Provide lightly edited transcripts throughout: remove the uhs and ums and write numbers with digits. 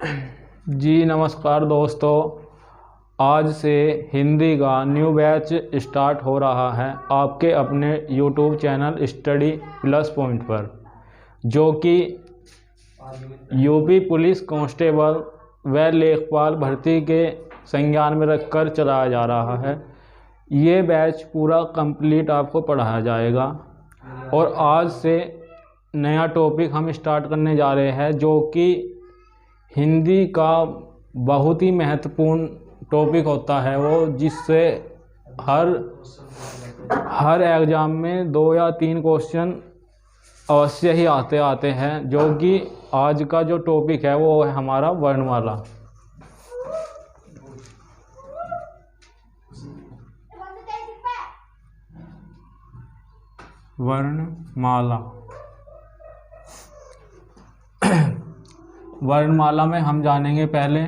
जी नमस्कार दोस्तों। आज से हिंदी का न्यू बैच स्टार्ट हो रहा है आपके अपने YouTube channel study plus point पर, जो कि यूपी पुलिस कांस्टेबल व लेखपाल भर्ती के संज्ञान में रखकर चलाया जा रहा है। ये बैच पूरा कंप्लीट आपको पढ़ाया जाएगा और आज से नया टॉपिक हम स्टार्ट करने जा रहे हैं, जो कि हिंदी का बहुत ही महत्वपूर्ण टॉपिक होता है वो, जिससे हर एग्ज़ाम में 2 या 3 क्वेश्चन अवश्य ही आते हैं। जो कि आज का जो टॉपिक है वो है हमारा वर्णमाला। वर्णमाला वर्णमाला में हम जानेंगे पहले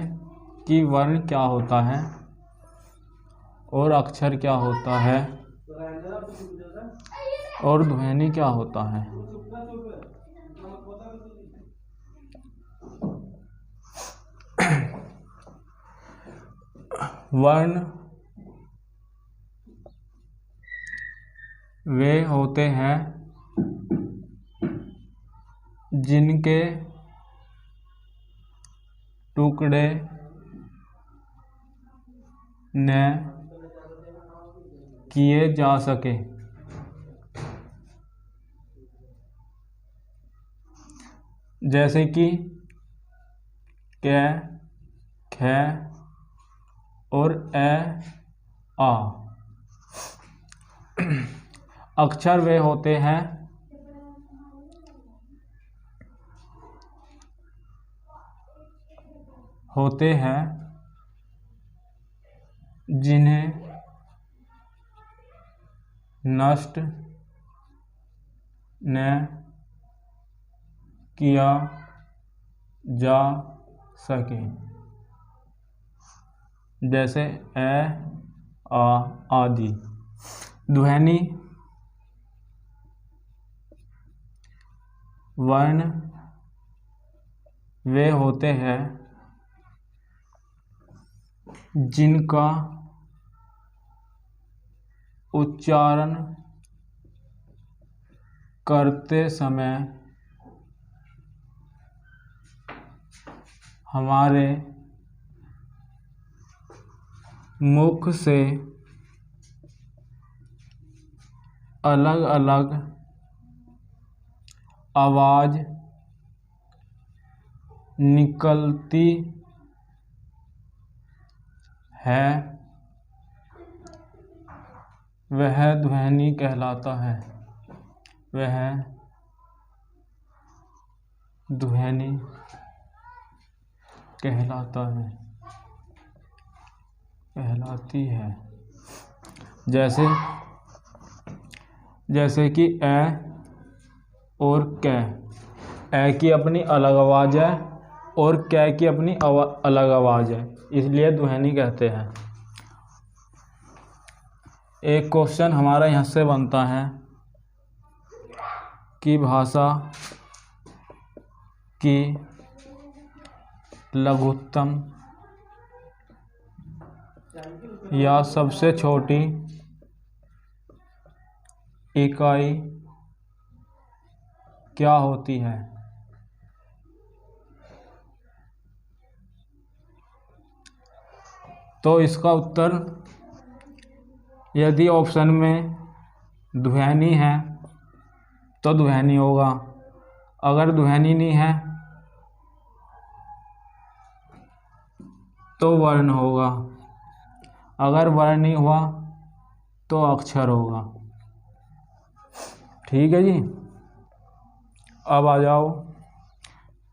कि वर्ण क्या होता है और अक्षर क्या होता है और ध्वनि क्या होता है। वर्ण वे होते हैं जिनके टुकड़े न किए जा सके, जैसे कि क, ख और ए, आ। अक्षर वे होते हैं जिन्हें नष्ट न किया जा सके, जैसे ए, आ आदि। ध्वनि वर्ण वे होते हैं जिनका उच्चारण करते समय हमारे मुख से अलग अलग आवाज़ निकलती है, वह ध्वनि कहलाता है। वह ध्वनि कहलाती है। जैसे कि ए और कै। ए की अपनी अलग आवाज़ है और कै की अपनी अलग आवाज़ है, इसलिए ध्वनि कहते हैं। एक क्वेश्चन हमारा यहाँ से बनता है कि भाषा की लघुत्तम या सबसे छोटी इकाई क्या होती है। तो इसका उत्तर, यदि ऑप्शन में ध्वनि है तो ध्वनि होगा, अगर ध्वनि नहीं है तो वर्ण होगा, अगर वर्ण नहीं हुआ तो अक्षर होगा। ठीक है जी। अब आ जाओ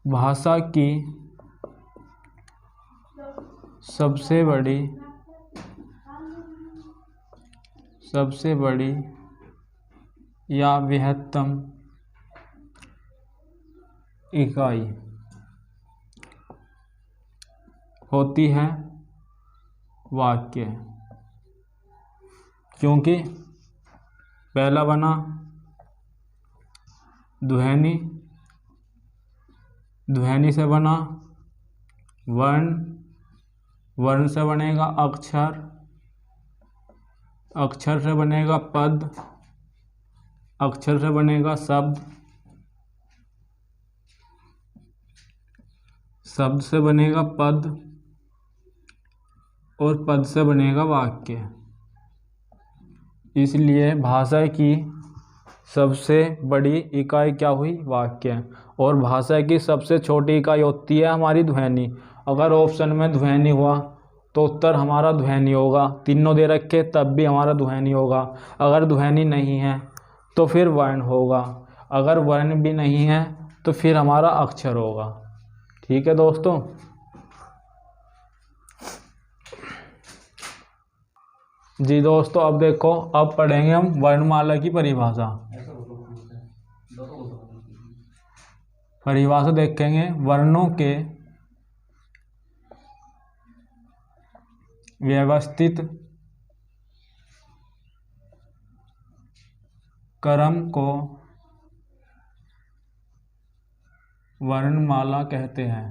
भाषा की सबसे बड़ी या बृहत्तम इकाई होती है वाक्य, क्योंकि पहला बना ध्वनि से बना वर्ण, वर्ण से बनेगा अक्षर, अक्षर से बनेगा पद, अक्षर से बनेगा शब्द, शब्द से बनेगा पद और पद से बनेगा वाक्य। इसलिए भाषा की सबसे बड़ी इकाई क्या हुई? वाक्य। और भाषा की सबसे छोटी इकाई होती है हमारी ध्वनि। अगर ऑप्शन में ध्वनि हुआ तो उत्तर हमारा ध्वनि होगा, तीनों दे रखे तब भी हमारा ध्वनि होगा। अगर ध्वनि नहीं है तो फिर वर्ण होगा, अगर वर्ण भी नहीं है तो फिर हमारा अक्षर होगा। ठीक है दोस्तों। जी दोस्तों, अब देखो, अब पढ़ेंगे हम वर्णमाला की परिभाषा। परिभाषा देखेंगे, वर्णों के व्यवस्थित क्रम को वर्णमाला कहते हैं।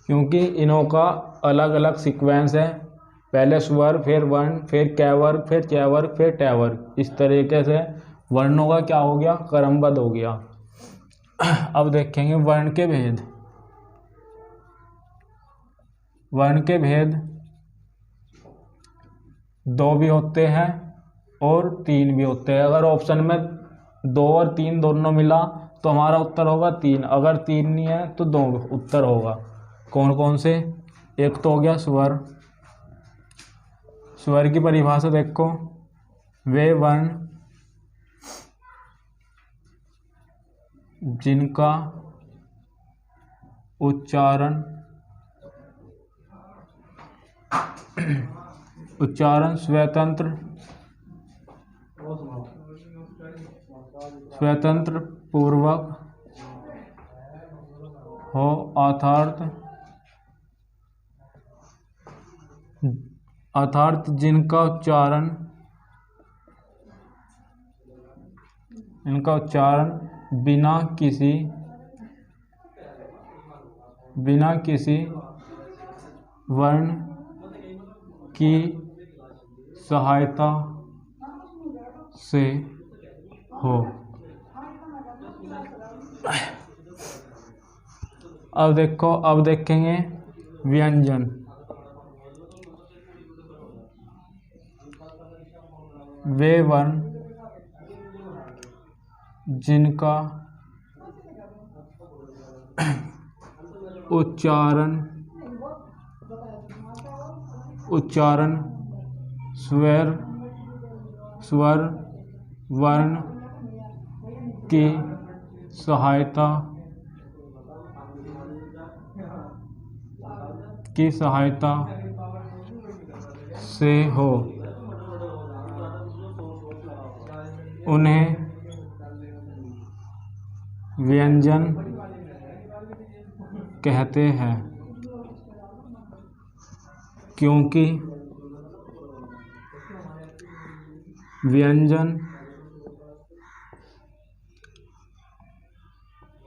क्योंकि इनों का अलग अलग सीक्वेंस है, पहले स्वर, फिर वर्ण, फिर कै वर्ग, फिर च वर्ग, फिर ट वर्ग। इस तरीके से वर्णों का क्या हो गया? क्रमबद्ध हो गया। अब देखेंगे वर्ण के भेद। वर्ण के भेद 2 भी होते हैं और 3 भी होते हैं। अगर ऑप्शन में 2 और 3 दोनों मिला तो हमारा उत्तर होगा 3, अगर 3 नहीं है तो 2 उत्तर होगा। कौन कौन से? एक तो हो गया स्वर। स्वर की परिभाषा देखो, वे वर्ण जिनका उच्चारण स्वतंत्र पूर्वक हो, अर्थात जिनका उच्चारण बिना किसी वर्ण की सहायता से हो। अब देखो, अब देखेंगे व्यंजन। वे वर्ण जिनका उच्चारण स्वर वर्ण की सहायता से हो, उन्हें व्यंजन कहते हैं। क्योंकि व्यंजन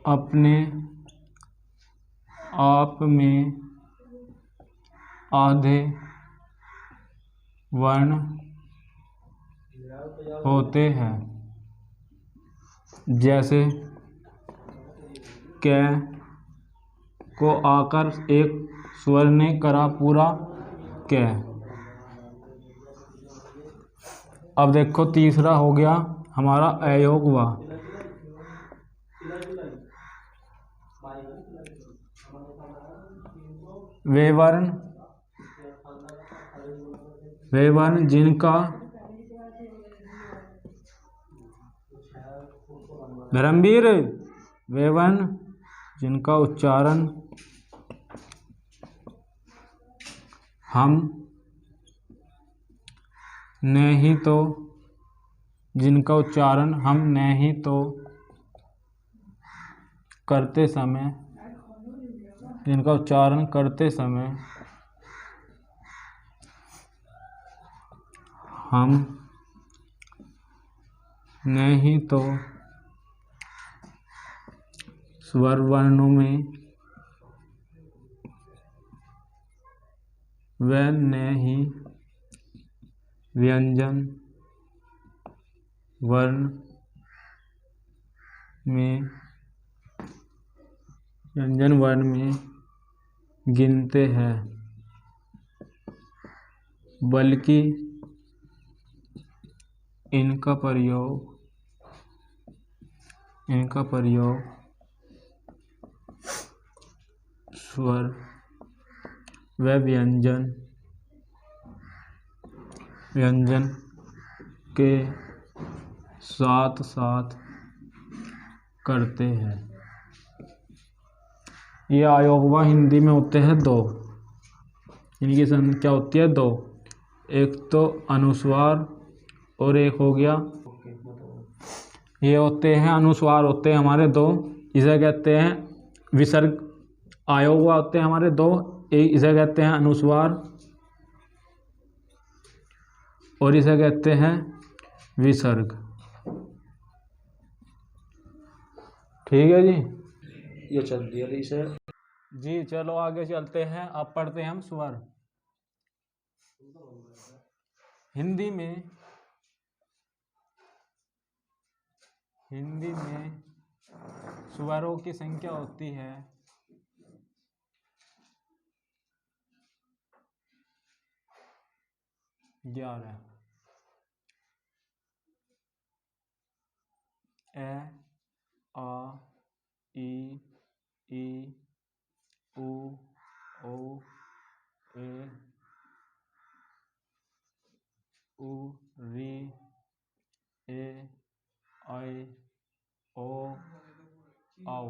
अपने आप में आधे वर्ण होते हैं। जैसे कै को आकर एक स्वर ने करा पूरा कै। अब देखो, तीसरा हो गया हमारा अयोग वा। वे वर्ण जिनका धर्मवीर, वे वर्ण जिनका उच्चारण हम नहीं तो करते समय हम नहीं तो स्वर वर्णों में व न ही व्यंजन वर्ण में गिनते हैं, बल्कि इनका प्रयोग स्वर व व्यंजन के साथ साथ करते हैं। ये आयोगवा हिंदी में होते हैं दो, इनकी संख्या होती है दो, एक तो अनुस्वार और एक हो गया, ये होते हैं अनुस्वार होते हैं हमारे दो, इसे कहते हैं विसर्ग। आयोगवा होते हैं हमारे दो, एक इसे कहते हैं अनुस्वार और इसे कहते हैं विसर्ग। ठीक है जी, ये चल दिया इसे। जी चलो आगे चलते हैं। अब पढ़ते हैं हम स्वर। हिंदी में स्वरों की संख्या होती है 11। ए, आ, ई, उ, ओ, ए, उ, री, ए, आई, ओ, आओ।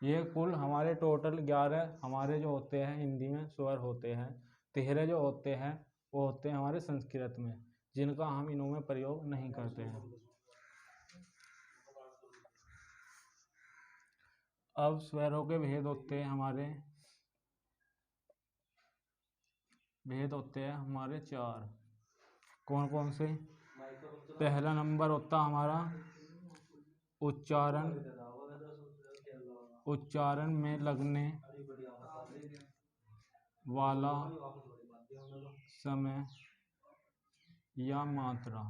ये कुल हमारे टोटल 11 हमारे जो होते हैं हिंदी में स्वर होते हैं। 13 जो होते हैं वो होते हैं हमारे संस्कृत में, जिनका हम इनों में प्रयोग नहीं करते हैं। अब स्वरों के भेद होते हैं हमारे 4। कौन कौन से? पहला नंबर होता हमारा उच्चारण में लगने वाला समय या मात्रा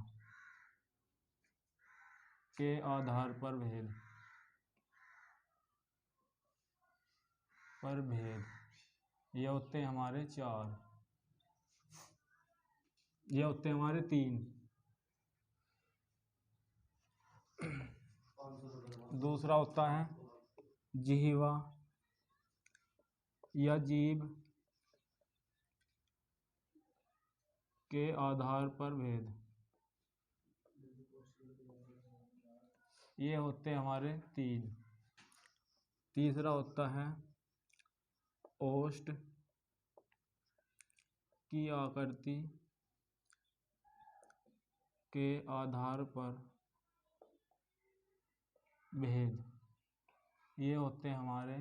के आधार पर भेद। ये होते हैं हमारे 4। ये होते हैं हमारे 3। दूसरा होता है जिह्वा या जीभ के आधार पर भेद। ये होते हैं हमारे 3। तीसरा होता है ओष्ठ की आकृति के आधार पर भेद। ये होते हैं हमारे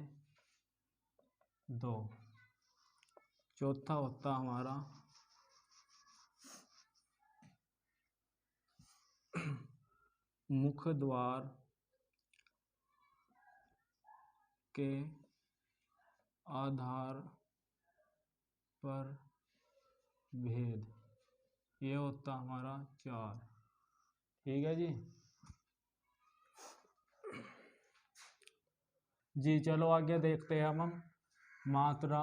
2। चौथा होता हमारा मुख द्वार के आधार पर भेद। ये होता हमारा 4। ठीक है जी चलो आगे देखते हैं हम मात्रा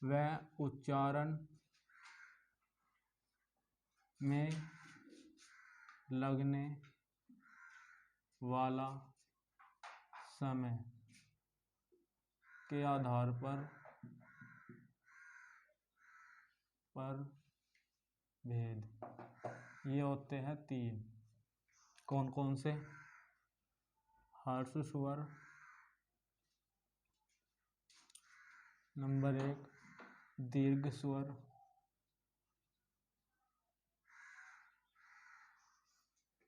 व उच्चारण में लगने वाला समय के आधार पर भेद। ये होते हैं 3। कौन कौन से? हर्ष स्वर नंबर 1, दीर्घ स्वर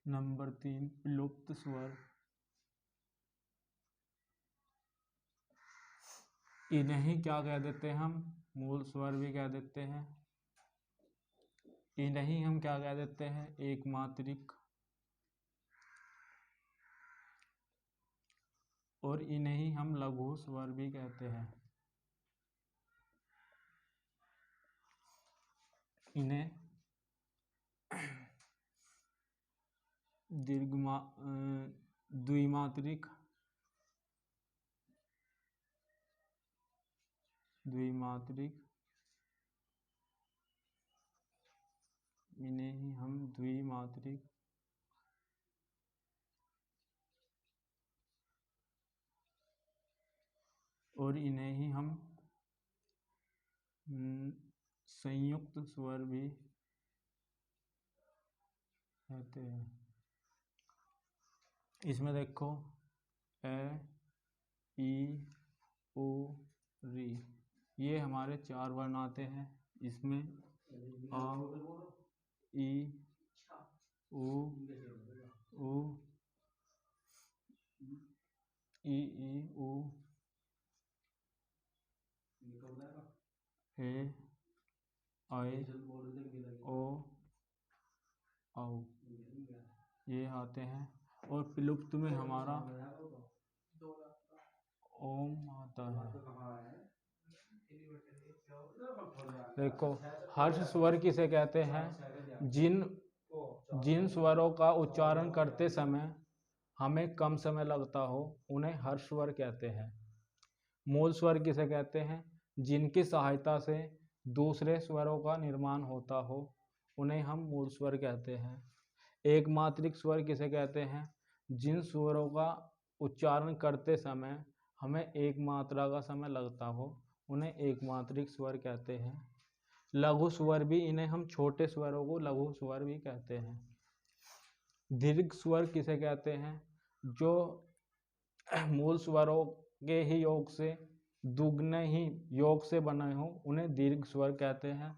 नंबर 3, प्लुप्त स्वर। इन्हें क्या कह देते हैं हम? मूल स्वर भी कह देते हैं। इन्हें हम क्या कह देते हैं, एक मात्रिक। और इन्हें हम लघु स्वर भी कहते हैं। इन्हें द्विमात्रिक इन्हें ही हम द्विमात्रिक और इन्हें ही हम संयुक्त स्वर भी कहते हैं। इसमें देखो ए, ई, उ, री, ये हमारे 4 वर्ण आते हैं। इसमें आ, ई, उ, उ, ए, आए, ओ, औ, ये आते हैं। और प्लुप्त में हमारा ओम आता है। देखो हर्ष स्वर किसे कहते हैं, जिन स्वरों का उच्चारण करते समय हमें कम समय लगता हो उन्हें हर्ष स्वर कहते हैं। मूल स्वर किसे कहते हैं, जिनकी सहायता से दूसरे स्वरों का निर्माण होता हो उन्हें हम मूल स्वर कहते हैं। एक मात्रिक स्वर किसे कहते हैं, जिन स्वरों का उच्चारण करते समय हमें एक मात्रा का समय लगता हो उन्हें एक मात्रिक स्वर कहते हैं। लघु स्वर भी, इन्हें हम छोटे स्वरों को लघु स्वर भी कहते हैं। दीर्घ स्वर किसे कहते हैं, जो मूल स्वरों के ही योग से दुगने ही योग से बने हो उन्हें दीर्घ स्वर कहते हैं।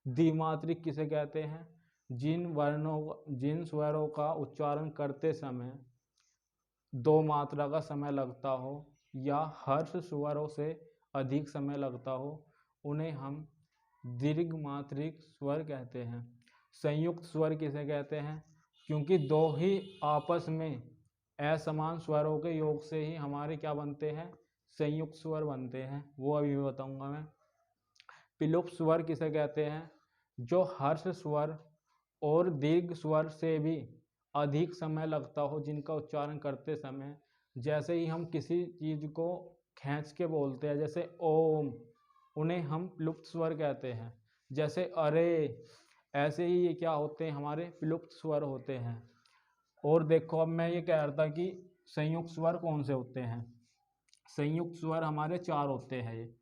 द्विमात्रिक किसे कहते हैं, जिन स्वरों का उच्चारण करते समय 2 मात्रा का समय लगता हो या हर्ष स्वरों से अधिक समय लगता हो उन्हें हम दीर्घ मात्रिक स्वर कहते हैं। संयुक्त स्वर किसे कहते हैं, क्योंकि 2 ही आपस में असमान स्वरों के योग से ही हमारे क्या बनते हैं, संयुक्त स्वर बनते हैं। वो अभी भी बताऊंगा मैं। प्लुप्त स्वर किसे कहते हैं, जो हर्ष स्वर और दीर्घ स्वर से भी अधिक समय लगता हो जिनका उच्चारण करते समय। जैसे ही हम किसी चीज को खींच के बोलते हैं, जैसे ओम, उन्हें हम प्लुप्त स्वर कहते हैं। जैसे अरे, ऐसे ही ये क्या होते हैं, हमारे प्लुप्त स्वर होते हैं। और देखो अब मैं ये कह रहा था कि संयुक्त स्वर कौन से होते हैं। संयुक्त स्वर हमारे 4 होते हैं। ये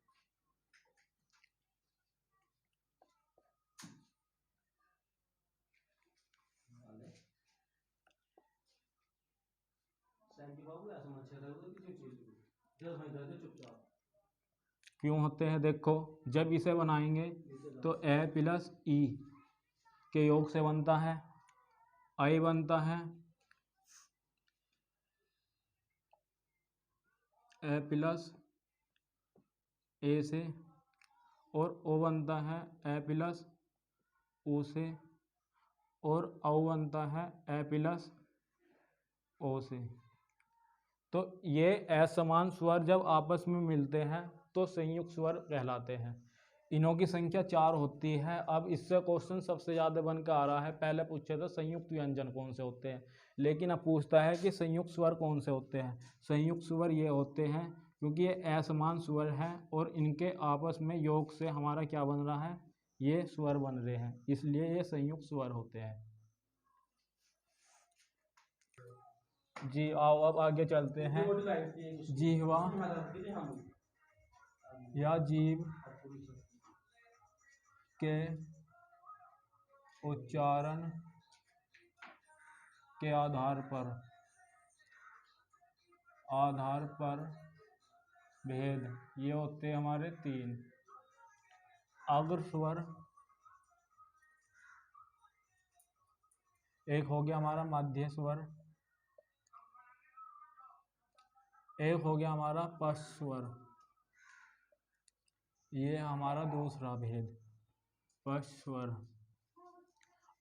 क्यों होते हैं, देखो जब इसे बनाएंगे तो ए प्लस ई के योग से बनता है, आई बनता है ए प्लस ए से, और ओ बनता है ए प्लस ओ से, और औ बनता है ए प्लस ओ से। तो ये असमान स्वर जब आपस में मिलते हैं तो संयुक्त स्वर कहलाते हैं। इनों की संख्या 4 होती है। अब इससे क्वेश्चन सबसे ज़्यादा बन के आ रहा है। पहले पूछे तो संयुक्त व्यंजन कौन से होते हैं, लेकिन अब पूछता है कि संयुक्त स्वर कौन से होते हैं। संयुक्त स्वर ये होते हैं क्योंकि ये असमान स्वर हैं और इनके आपस में योग से हमारा क्या बन रहा है, ये स्वर बन रहे हैं, इसलिए ये संयुक्त स्वर होते हैं। जी आओ अब आगे चलते हैं। जिह्वा या जीभ के उच्चारण के आधार पर भेद ये होते हैं हमारे 3। अग्र स्वर, एक हो गया हमारा मध्य स्वर, एक हो गया हमारा पश्च स्वर। ये हमारा दूसरा भेद पश्च स्वर।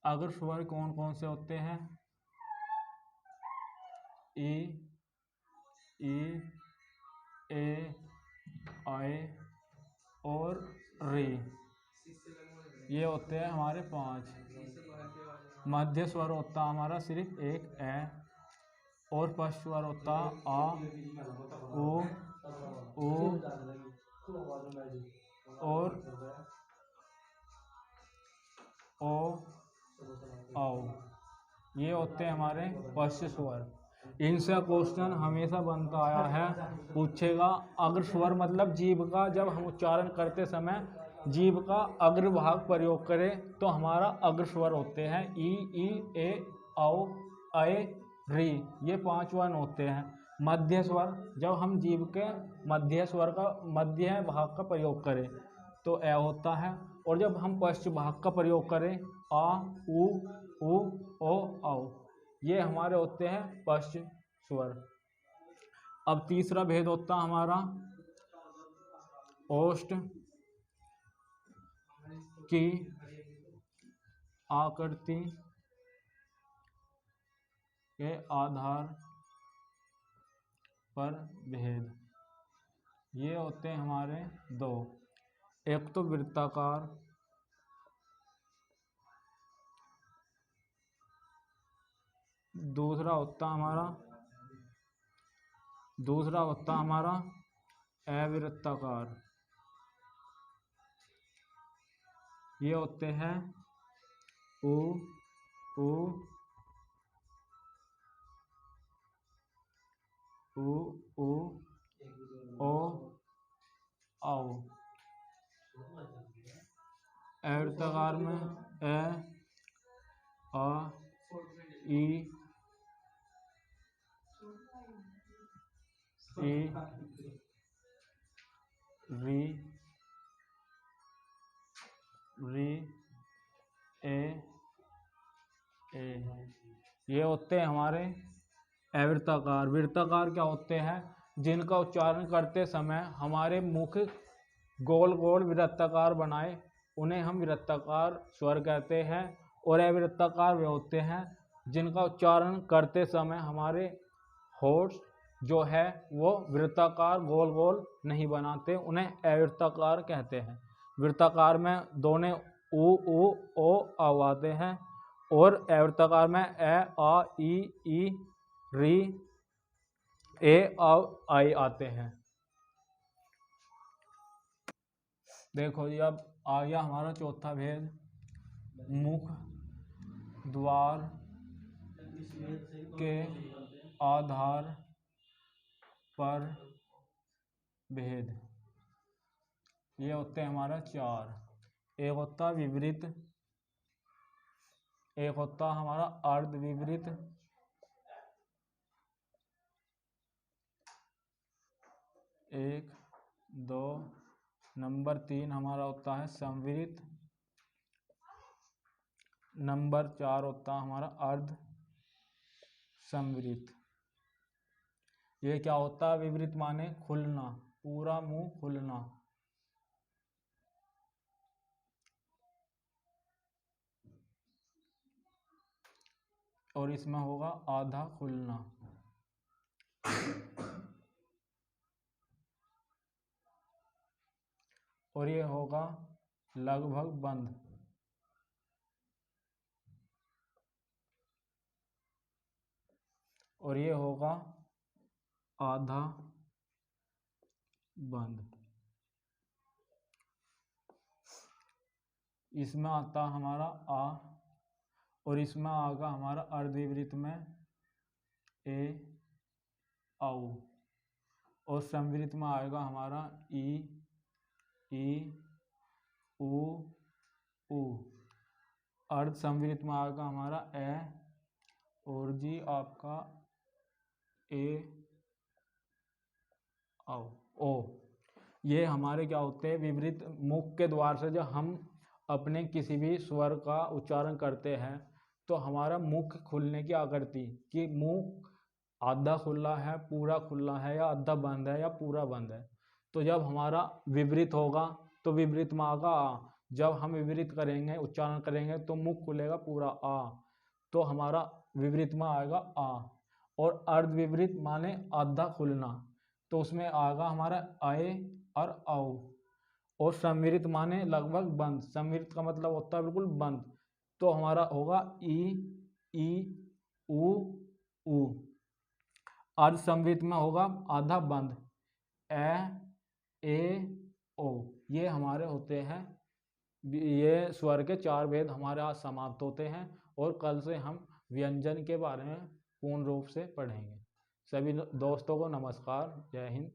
अग्र स्वर कौन कौन से होते हैं? ई, ए, आए और री, ये होते हैं हमारे 5। मध्य स्वर होता हमारा सिर्फ एक ए, और पश्च स्वर होता आ, उ, और ओ, आओ, ये होते हैं हमारे पश्च स्वर। इनसे क्वेश्चन हमेशा बनता आया है, पूछेगा अग्र स्वर मतलब जीभ का जब हम उच्चारण करते समय जीभ का अग्र भाग प्रयोग करें तो हमारा अग्र स्वर होते हैं ई, ए, औ, अय, री, ये 5 वर्ण होते हैं। मध्य स्वर जब हम जीभ के मध्य स्वर का मध्य भाग का प्रयोग करें तो ए होता है, और जब हम पश्च भाग का प्रयोग करें आ, उ, ओ, औ, ये हमारे होते हैं पश्च स्वर। अब तीसरा भेद होता हमारा ओष्ठ की आकृति के आधार पर भेद। ये होते हैं हमारे 2, एक तो वृत्ताकार, दूसरा होता हमारा अवृत्ताकार। ये होते हैं उ, ओ, औ। अवृत्ताकार में ए, आ, ई, री, ए, ये होते हैं हमारे अवृत्ताकार। वृत्ताकार क्या होते हैं? जिनका उच्चारण करते समय हमारे मुख गोल गोल वृत्ताकार बनाए, उन्हें हम वृत्ताकार स्वर कहते हैं। और अवृत्ताकार वे होते हैं जिनका उच्चारण करते समय हमारे होठ जो है वो वृत्ताकार गोल गोल नहीं बनाते, उन्हें अवृत्ताकार कहते हैं। वृत्ताकार में दोनों उ, ओ, औ आते हैं, और अवृत्ताकार में ए, आ, ई, री, ए, औ, आई आते हैं। देखो जी, अब आ गया हमारा चौथा भेद, मुख द्वार के आधार पर भेद। ये होते हैं हमारा 4, एक होता विपरीत, एक होता हमारा अर्ध विपरीत, एक, 2, नंबर 3 हमारा होता है संवित, नंबर 4 होता हमारा अर्ध संवृत। ये क्या होता है? विपरीत माने खुलना, पूरा मुंह खुलना। और इसमें होगा आधा खुलना। और ये होगा लगभग बंद। और ये होगा आधा बंद। इसमें आता हमारा आ, और इसमें आगा हमारा अर्धविपरीत में ए, औ, और संवृत में आएगा हमारा ई, उ। अर्ध संवृत में आएगा हमारा ए, और जी आपका ए, औ, ओ। ये हमारे क्या होते हैं? विपरीत मुख के द्वार से जब हम अपने किसी भी स्वर का उच्चारण करते हैं तो हमारा मुख खुलने की आकृति कि मुंह आधा खुला है, पूरा खुला है, या आधा बंद है, या पूरा बंद है। तो जब हमारा विपरीत होगा तो विपरीत में आगा आ, जब हम विपरीत करेंगे, उच्चारण करेंगे तो मुख खुलेगा पूरा आ, तो हमारा विपरीत में आएगा आ। और अर्ध विपरीत माने आधा खुलना, तो उसमें आएगा हमारा आए और आओ। और सम्मिलित माने लगभग बंद, सम्मिलित का मतलब होता है बिल्कुल बंद, तो हमारा होगा ई उ ऊ। अर्ध सम्मिलित में होगा आधा बंद, ए ओ। ये हमारे होते हैं, ये स्वर के 4 भेद हमारे आज समाप्त होते हैं। और कल से हम व्यंजन के बारे में पूर्ण रूप से पढ़ेंगे। सभी दोस्तों को नमस्कार, जय हिंद।